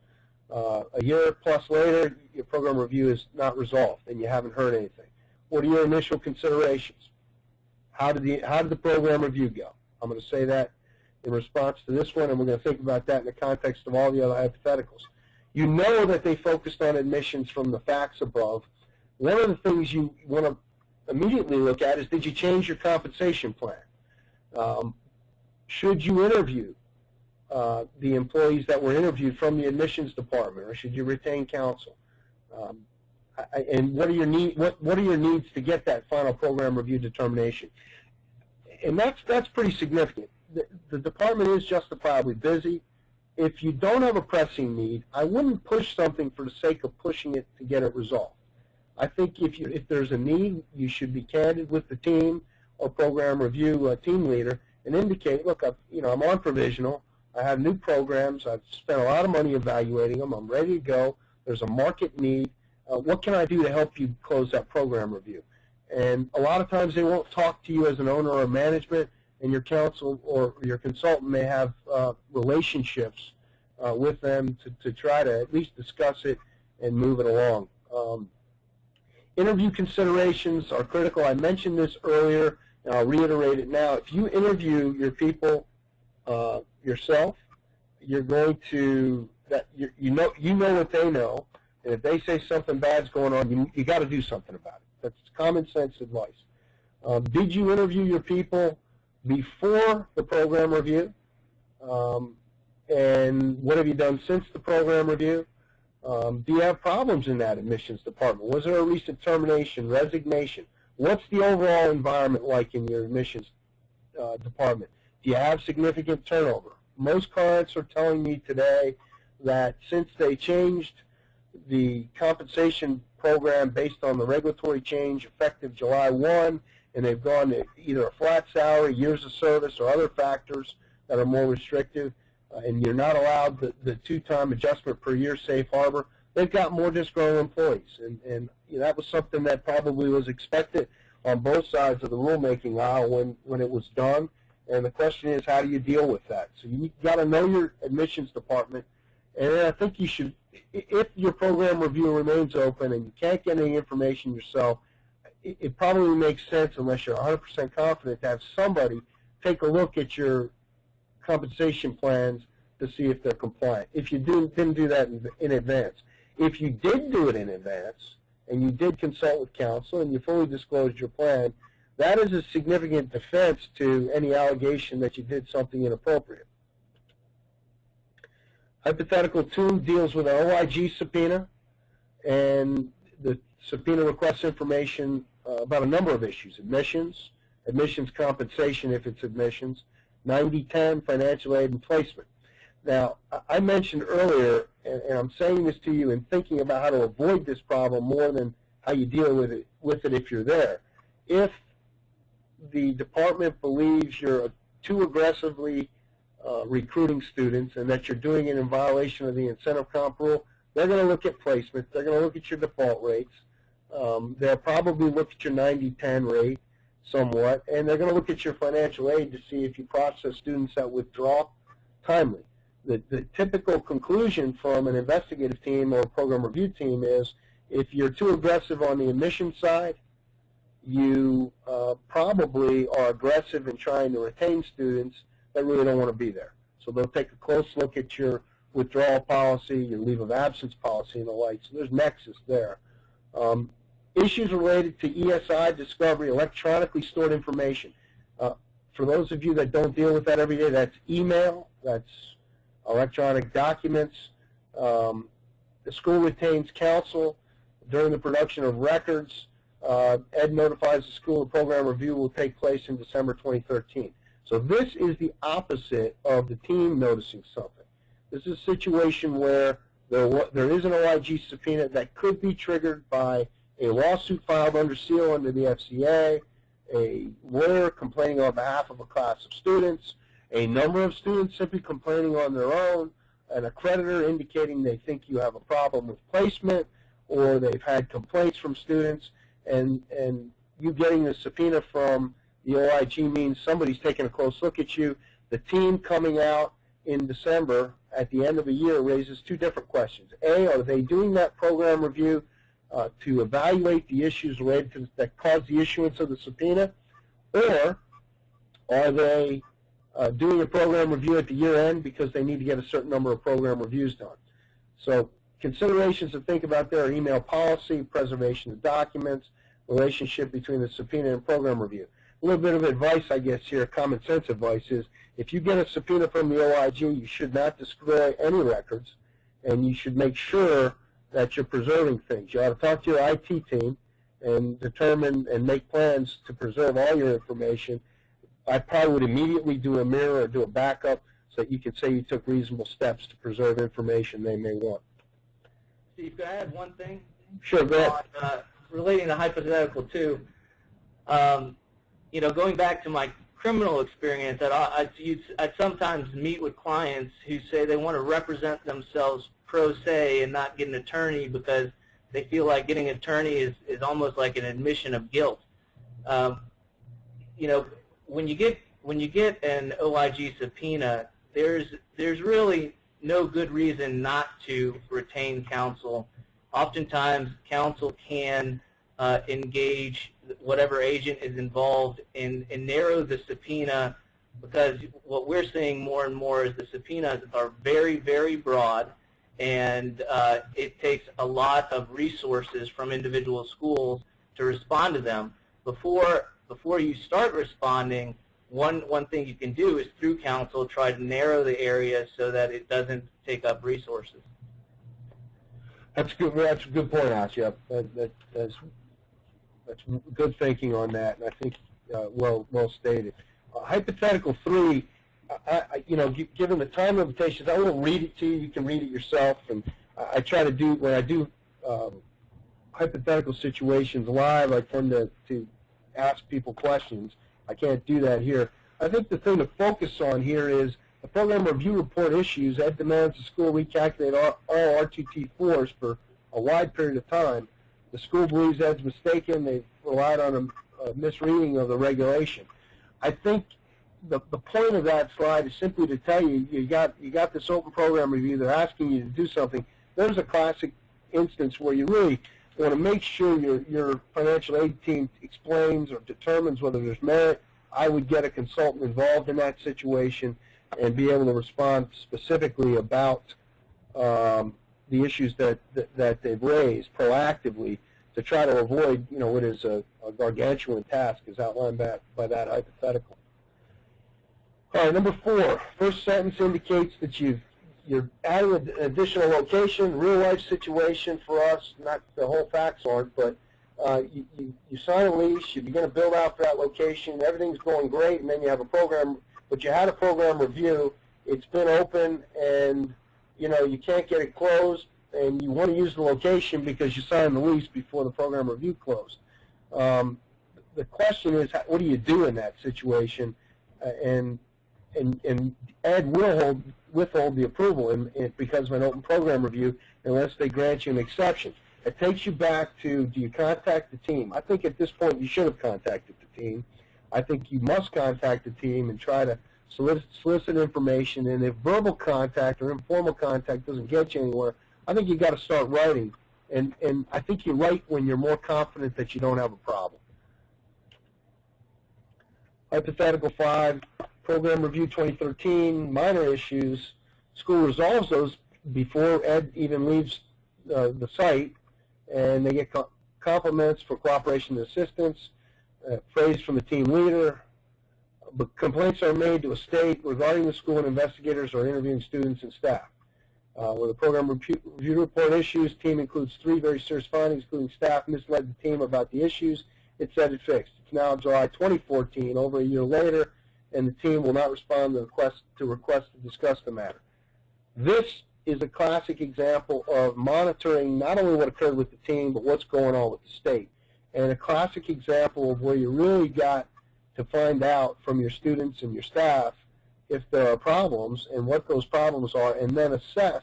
A year plus later, your program review is not resolved and you haven't heard anything. What are your initial considerations? How did the program review go? I'm going to say that in response to this one, and we're going to think about that in the context of all the other hypotheticals. You know that they focused on admissions from the facts above. One of the things you want to immediately look at is, did you change your compensation plan? Should you interview the employees that were interviewed from the admissions department, or should you retain counsel? And what are your needs to get that final program review determination? And that's pretty significant. The department is justifiably busy. If you don't have a pressing need, I wouldn't push something for the sake of pushing it to get it resolved. I think if there's a need, you should be candid with the team or program review team leader and indicate, look, I'm on provisional. I have new programs. I've spent a lot of money evaluating them. I'm ready to go. There's a market need. What can I do to help you close that program review? And a lot of times they won't talk to you as an owner or management, and your counsel or your consultant may have relationships with them to try to at least discuss it and move it along. Interview considerations are critical. I mentioned this earlier, and I'll reiterate it now. If you interview your people yourself, you're going to you know what they know, and if they say something bad's going on, you got to do something about it. That's common sense advice. Did you interview your people before the program review? And what have you done since the program review? Do you have problems in that admissions department? Was there a recent termination, resignation? What's the overall environment like in your admissions department? Do you have significant turnover? Most clients are telling me today that since they changed the compensation program based on the regulatory change effective July 1, and they've gone to either a flat salary, years of service, or other factors that are more restrictive, and you're not allowed the two-time adjustment per year safe harbor, they've got more disgruntled employees. And that was something that probably was expected on both sides of the rulemaking aisle when it was done. And the question is, how do you deal with that? So you got to know your admissions department. And I think you should, if your program review remains open and you can't get any information yourself, it probably makes sense, unless you're 100% confident, to have somebody take a look at your compensation plans to see if they're compliant, if you didn't do that in advance. If you did do it in advance and you did consult with counsel and you fully disclosed your plan, that is a significant defense to any allegation that you did something inappropriate. Hypothetical 2 deals with an OIG subpoena, and the subpoena requests information about a number of issues: admissions, admissions compensation if it's admissions, 90-10, financial aid, and placement. Now, I mentioned earlier, and I'm saying this to you and thinking about how to avoid this problem more than how you deal with it if you're there. If the department believes you're too aggressively recruiting students and that you're doing it in violation of the incentive comp rule, they're going to look at placement. They're going to look at your default rates. They'll probably look at your 90-10 rate somewhat, and they're going to look at your financial aid to see if you process students that withdraw timely. The typical conclusion from an investigative team or a program review team is, if you're too aggressive on the admission side, you probably are aggressive in trying to retain students that really don't want to be there. So they'll take a close look at your withdrawal policy, your leave of absence policy, and the like. So there's nexus there. Issues related to ESI discovery, electronically stored information. For those of you that don't deal with that every day, that's email, that's electronic documents. The school retains counsel during the production of records. Ed notifies the school the program review will take place in December 2013. So this is the opposite of the team noticing something. This is a situation where there is an OIG subpoena that could be triggered by a lawsuit filed under seal under the FCA, a lawyer complaining on behalf of a class of students, a number of students simply complaining on their own, an accreditor indicating they think you have a problem with placement, or they've had complaints from students, and you getting the subpoena from the OIG means somebody's taking a close look at you. The team coming out in December at the end of the year raises two different questions. A, are they doing that program review to evaluate the issues related to that caused the issuance of the subpoena, or are they doing a program review at the year end because they need to get a certain number of program reviews done? So considerations to think about there are email policy, preservation of documents, relationship between the subpoena and program review. A little bit of advice, I guess, here, common sense advice, is if you get a subpoena from the OIG, you should not destroy any records, and you should make sure that you're preserving things. You ought to talk to your IT team and determine and make plans to preserve all your information. I probably would immediately do a mirror or do a backup so that you can say you took reasonable steps to preserve information they may want. Steve, can I add one thing? Sure, go ahead. Relating to hypothetical 2, going back to my criminal experience, I'd sometimes meet with clients who say they want to represent themselves pro se and not get an attorney because they feel like getting an attorney is almost like an admission of guilt. When you get an OIG subpoena, there's really no good reason not to retain counsel. Oftentimes, counsel can engage whatever agent is involved and narrow the subpoena, because what we're seeing more and more is the subpoenas are very, very broad, and it takes a lot of resources from individual schools to respond to them. Before you start responding, one thing you can do is through counsel try to narrow the area so that it doesn't take up resources. That's good. That's a good point, Asya. That's good thinking on that, and I think well stated. Hypothetical 3, given the time limitations, I won't read it to you. You can read it yourself, and I try to do, when I do hypothetical situations live, I tend to ask people questions. I can't do that here. I think the thing to focus on here is the program review report issues. Ed demands the school recalculate all R2T4s for a wide period of time. The school believes Ed's mistaken. They've relied on a misreading of the regulation. I think the point of that slide is simply to tell you, you got this open program review. They're asking you to do something. There's a classic instance where you really want to make sure your financial aid team explains or determines whether there's merit. I would get a consultant involved in that situation and be able to respond specifically about the issues that they've raised proactively to try to avoid, what is a gargantuan task as outlined by that hypothetical. All right, number 4, first sentence indicates that you're adding an additional location, real-life situation for us, not the whole facts aren't, but you sign a lease, you're going to build out for that location, everything's going great, and then you have a program, but you had a program review, it's been open, and you can't get it closed, and you want to use the location because you signed the lease before the program review closed. The question is, what do you do in that situation? And Ed will withhold the approval because of an open program review unless they grant you an exception. It takes you back to, do you contact the team? I think at this point you should have contacted the team. I think you must contact the team and try to solicit information, and if verbal contact or informal contact doesn't get you anywhere, I think you've got to start writing, and I think you write when you're more confident that you don't have a problem. Hypothetical 5, program review 2013, minor issues. School resolves those before Ed even leaves the site, and they get compliments for cooperation and assistance, praise from the team leader. But complaints are made to a state regarding the school, and investigators are interviewing students and staff. Where the program review report issues, team includes 3 very serious findings, including staff misled the team about the issues. It said it fixed. It's now July 2014, over a year later, and the team will not respond to request to discuss the matter. This is a classic example of monitoring not only what occurred with the team, but what's going on with the state. And a classic example of where you really got to find out from your students and your staff if there are problems and what those problems are, and then assess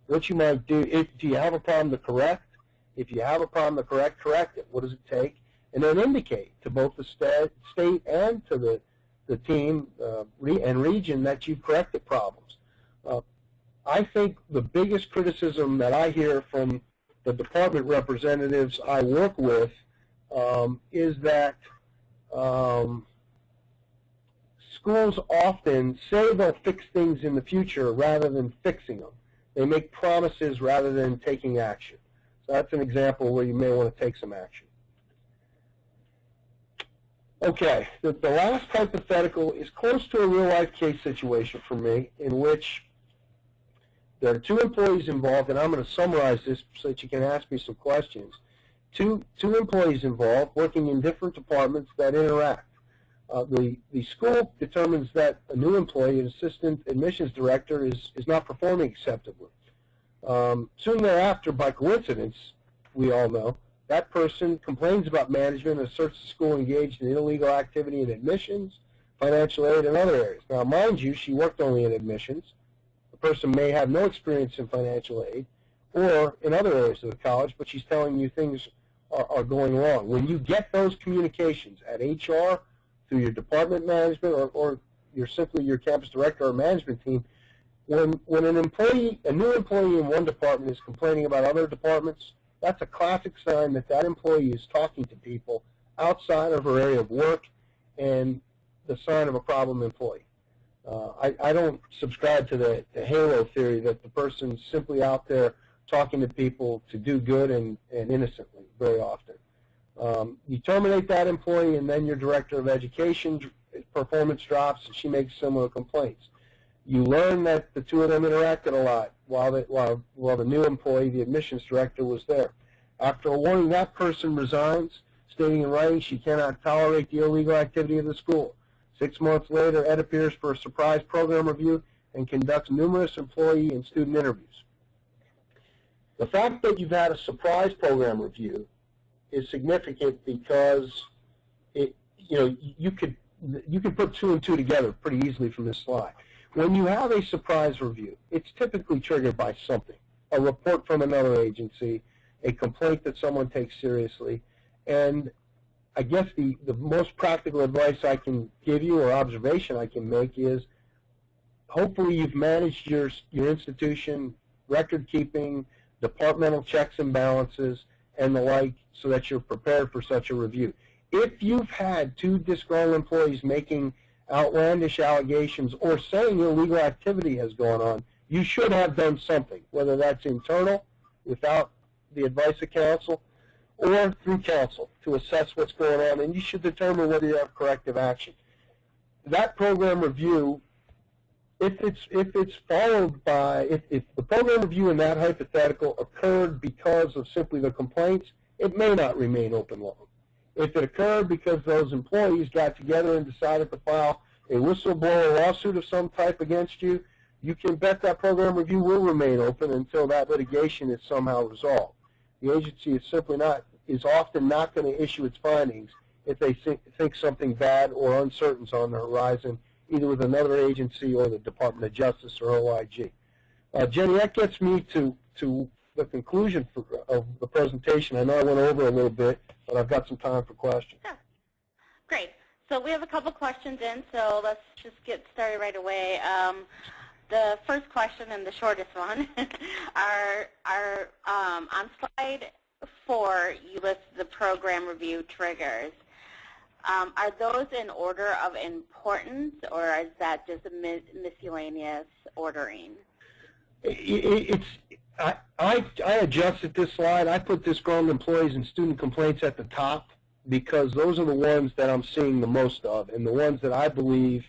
what you might do. Do you have a problem to correct? If you have a problem to correct it. What does it take? And then indicate to both the state and to the team and region that you've corrected problems. I think the biggest criticism that I hear from the department representatives I work with is that schools often say they'll fix things in the future rather than fixing them. They make promises rather than taking action. So that's an example where you may want to take some action. Okay, the last hypothetical is close to a real-life case situation for me, in which there are 2 employees involved, and I'm going to summarize this so that you can ask me some questions. Two employees involved working in different departments that interact. The school determines that a new employee, an assistant admissions director, is not performing acceptably. Soon thereafter, by coincidence, we all know, that person complains about management and asserts the school engaged in illegal activity in admissions, financial aid, and other areas. Now, mind you, she worked only in admissions. The person may have no experience in financial aid or in other areas of the college, but she's telling you things are going wrong. When you get those communications at HR, through your department management, or you're simply your campus director or management team, When a new employee in one department is complaining about other departments, that's a classic sign that that employee is talking to people outside of her area of work, and the sign of a problem employee. I don't subscribe to the halo theory that the person's simply out there talking to people to do good and innocently very often. You terminate that employee, and then your director of education performance drops, and she makes similar complaints. You learn that the two of them interacted a lot while the new employee, the admissions director, was there. After a warning, that person resigns, stating in writing she cannot tolerate the illegal activity of the school. 6 months later, Ed appears for a surprise program review and conducts numerous employee and student interviews. The fact that you've had a surprise program review is significant because you could put 2 and 2 together pretty easily from this slide. When you have a surprise review, it's typically triggered by something: a report from another agency, a complaint that someone takes seriously, and I guess the most practical advice I can give you, or observation I can make, is hopefully you've managed your institution, record keeping, departmental checks and balances, and the like, so that you're prepared for such a review. If you've had 2 disgruntled employees making outlandish allegations or saying illegal activity has gone on, you should have done something, whether that's internal, without the advice of counsel, or through counsel to assess what's going on, and you should determine whether you have corrective action. That program review, if the program review in that hypothetical occurred because of simply the complaints, it may not remain open long. If it occurred because those employees got together and decided to file a whistleblower lawsuit of some type against you, you can bet that program review will remain open until that litigation is somehow resolved. The agency is often not going to issue its findings if they think something bad or uncertain is on the horizon, either with another agency or the Department of Justice or OIG. Jenny, that gets me to the conclusion of the presentation. I know I went over a little bit, but I've got some time for questions. Sure. Great. So we have a couple questions in, so let's just get started right away. The first question, and the shortest one, are on slide 4, you list the program review triggers. Are those in order of importance, or is that just a miscellaneous ordering? I adjusted this slide. I put disgruntled employees and student complaints at the top because those are the ones that I'm seeing the most of, and the ones that I believe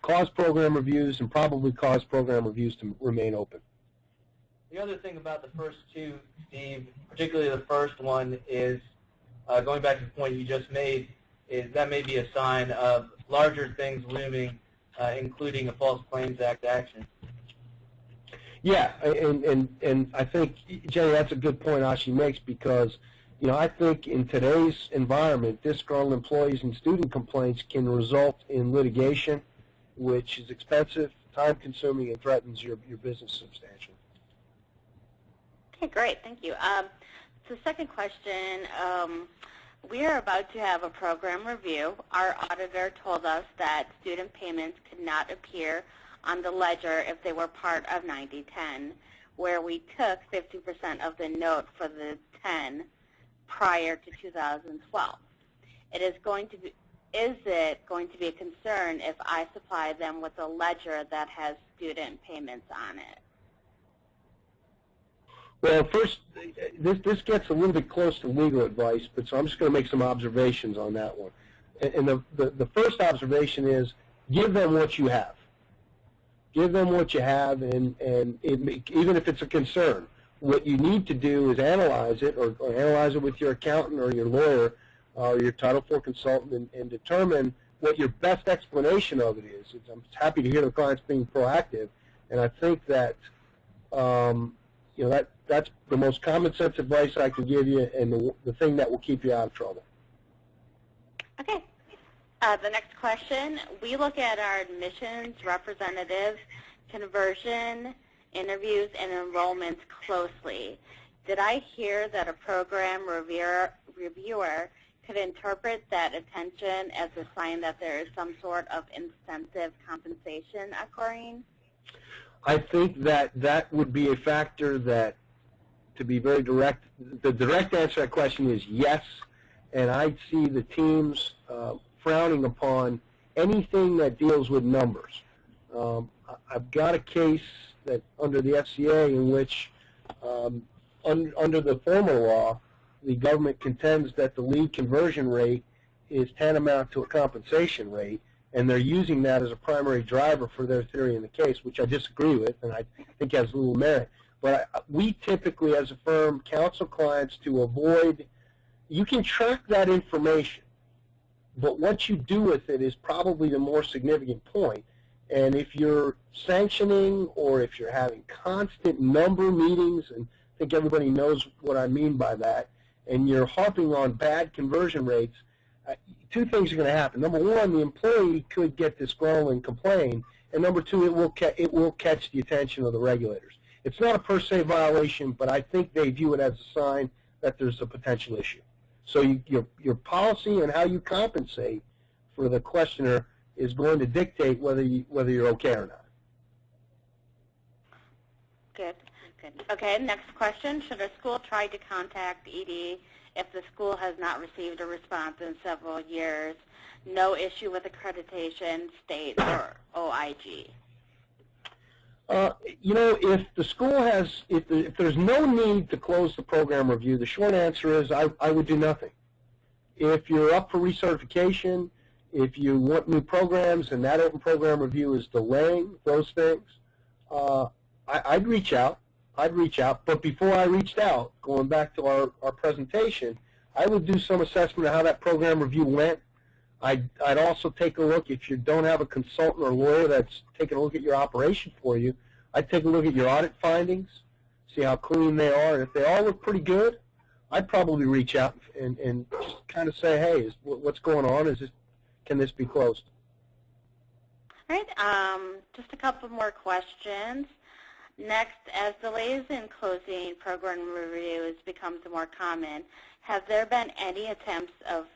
cause program reviews and probably cause program reviews to remain open. The other thing about the first 2, Steve, particularly the first one, is going back to the point you just made, is that may be a sign of larger things looming, including a False Claims Act action. Yeah, and I think, Jenny, that's a good point Ashi makes, because I think in today's environment, disgruntled employees and student complaints can result in litigation, which is expensive, time-consuming, and threatens your business substantially. Okay, great. Thank you. So second question, we are about to have a program review. Our auditor told us that student payments could not appear on the ledger if they were part of 9010, where we took 50% of the note for the 10 prior to 2012. Is it going to be a concern if I supply them with a ledger that has student payments on it? Well, first, this gets a little bit close to legal advice, but so I'm just going to make some observations on that one. And the first observation is, give them what you have. Give them what you have, and even if it's a concern, what you need to do is analyze it, or analyze it with your accountant or your lawyer or your Title IV consultant, and determine what your best explanation of it is. I'm happy to hear the clients being proactive, and I think that that's the most common sense advice I can give you, and the thing that will keep you out of trouble. Okay. The next question, we look at our admissions, representatives, conversion, interviews, and enrollments closely. Did I hear that a program reviewer could interpret that attention as a sign that there is some sort of incentive compensation occurring? I think that would be a factor that, to be very direct, the direct answer to that question is yes, and I see the teams frowning upon anything that deals with numbers. I've got a case that under the FCA in which, under the former law, the government contends that the lead conversion rate is tantamount to a compensation rate, and they're using that as a primary driver for their theory in the case, which I disagree with, and I think has little merit. But we typically, as a firm, counsel clients to avoid, you can track that information, but what you do with it is probably the more significant point. And if you're sanctioning or if you're having constant number meetings, and I think everybody knows what I mean by that, and you're harping on bad conversion rates, two things are going to happen. Number one, the employee could get disgruntled and complain, and number two, it will catch the attention of the regulators. It's not a per se violation, but I think they view it as a sign that there's a potential issue. So your policy and how you compensate for the questioner is going to dictate whether you're okay or not. Good. Okay, next question. Should a school try to contact ED if the school has not received a response in several years? No issue with accreditation, state, or OIG? If the school has, if there's no need to close the program review, the short answer is I would do nothing. If you're up for recertification, if you want new programs and that open program review is delaying those things, I'd reach out. But before I reached out, going back to our presentation, I would do some assessment of how that program review went. I'd also take a look, if you don't have a consultant or lawyer that's taking a look at your operation for you, I'd take a look at your audit findings, see how clean they are, and if they all look pretty good, I'd probably reach out and just kind of say, hey, what's going on? Can this be closed? All right, just a couple more questions. Next, as delays in closing program reviews becomes more common, have there been any attempts of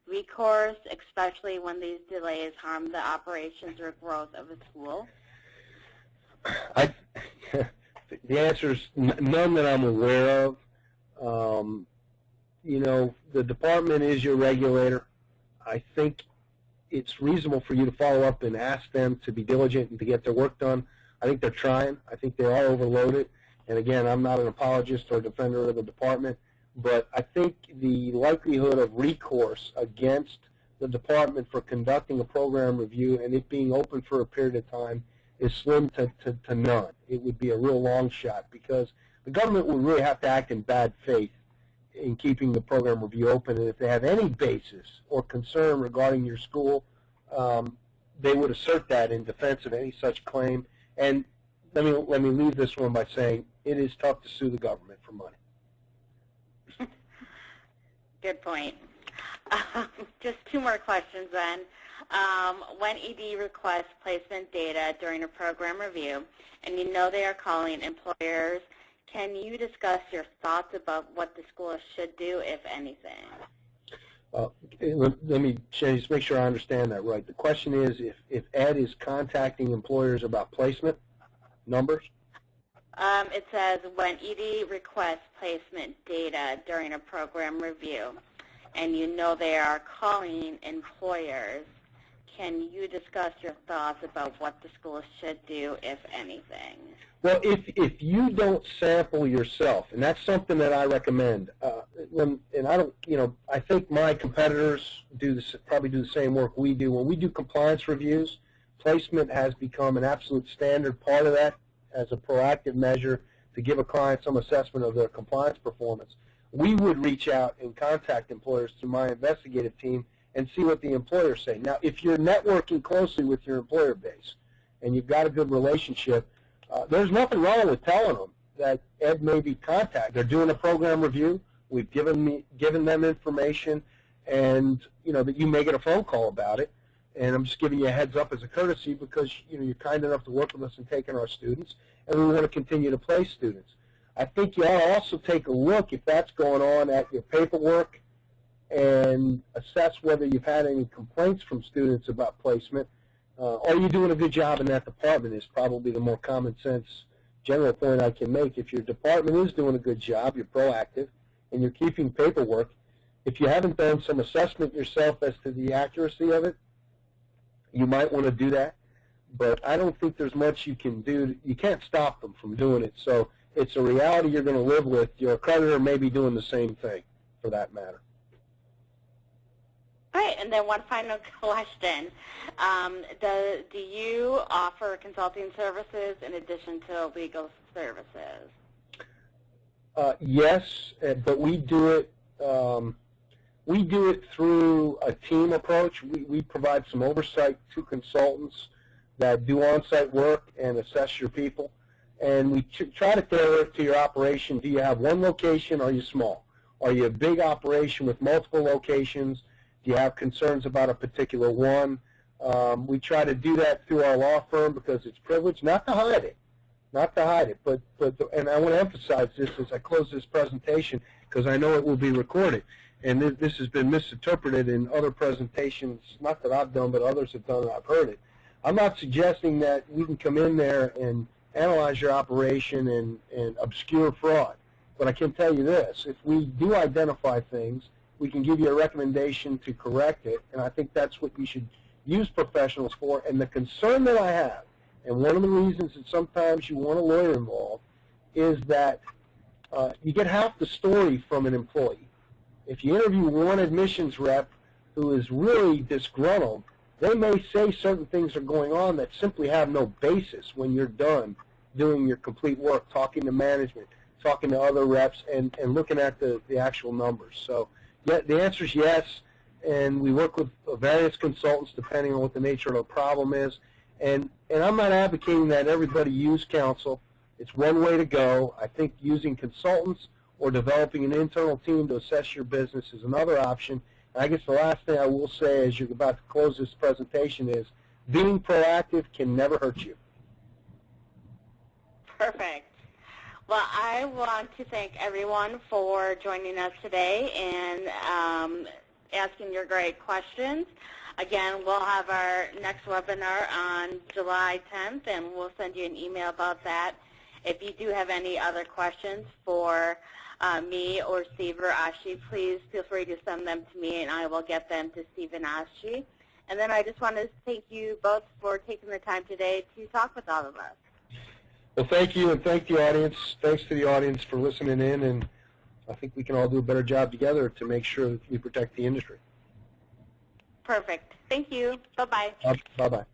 recourse, especially when these delays harm the operations or growth of a school? The answer is none that I'm aware of. The department is your regulator. I think it's reasonable for you to follow up and ask them to be diligent and to get their work done. I think they're trying. I think they are overloaded. And again, I'm not an apologist or a defender of the department, but I think the likelihood of recourse against the department for conducting a program review and it being open for a period of time is slim to none. It would be a real long shot because the government would really have to act in bad faith in keeping the program review open, and if they have any basis or concern regarding your school, they would assert that in defense of any such claim. And let me leave this one by saying it is tough to sue the government for money. Good point. Just two more questions then. When ED requests placement data during a program review, and you know they are calling employers, can you discuss your thoughts about what the school should do, if anything? Let me just make sure I understand that right. The question is if Ed is contacting employers about placement numbers? It says when ED requests placement data during a program review, and you know they are calling employers, can you discuss your thoughts about what the school should do, if anything? Well, if you don't sample yourself, and that's something that I recommend, and I don't, I think my competitors probably do the same work we do. When we do compliance reviews, placement has become an absolute standard part of that as a proactive measure to give a client some assessment of their compliance performance. We would reach out and contact employers through my investigative team and see what the employers say. Now, if you're networking closely with your employer base and you've got a good relationship, there's nothing wrong with telling them that Ed may be contacted. They're doing a program review. We've given them information, and that you may get a phone call about it. And I'm just giving you a heads up as a courtesy because you're kind enough to work with us and taking our students, and we want to continue to place students. I think you ought to also take a look, if that's going on, at your paperwork and assess whether you've had any complaints from students about placement. Are you doing a good job in that department is probably the more common sense general point I can make. If your department is doing a good job, you're proactive, and you're keeping paperwork, if you haven't done some assessment yourself as to the accuracy of it, you might want to do that. But I don't think there's much you can do. You can't stop them from doing it. So it's a reality you're going to live with. Your accreditor may be doing the same thing, for that matter. All right, and then one final question. Do you offer consulting services in addition to legal services? Yes, but we do it. We do it through a team approach. We provide some oversight to consultants that do on-site work and assess your people. And we try to tailor it to your operation. Do you have one location? Are you small? Are you a big operation with multiple locations? Do you have concerns about a particular one? We try to do that through our law firm because it's privileged, not to hide it. Not to hide it, and I want to emphasize this as I close this presentation because I know it will be recorded. And this has been misinterpreted in other presentations, not that I've done, but others have done and I've heard it. I'm not suggesting that we can come in there and analyze your operation and obscure fraud. But I can tell you this, if we do identify things, we can give you a recommendation to correct it, and I think that's what you should use professionals for. And the concern that I have, and one of the reasons that sometimes you want a lawyer involved, is that you get half the story from an employee. If you interview one admissions rep who is really disgruntled, they may say certain things are going on that simply have no basis when you're done doing your complete work, talking to management, talking to other reps, and looking at the actual numbers. So yeah, the answer is yes, and we work with various consultants depending on what the nature of the problem is. And I'm not advocating that everybody use counsel. It's one way to go. I think using consultants or developing an internal team to assess your business is another option. And I guess the last thing I will say as you're about to close this presentation is being proactive can never hurt you. Perfect. Well, I want to thank everyone for joining us today and asking your great questions. Again, we'll have our next webinar on July 10th, and we'll send you an email about that. If you do have any other questions for me or Steve or Ashi, please feel free to send them to me, and I will get them to Steve and Ashi. And then I just want to thank you both for taking the time today to talk with all of us. Well, thank you, and thank the audience. Thanks to the audience for listening in, and I think we can all do a better job together to make sure that we protect the industry. Perfect. Thank you. Bye-bye. Bye-bye.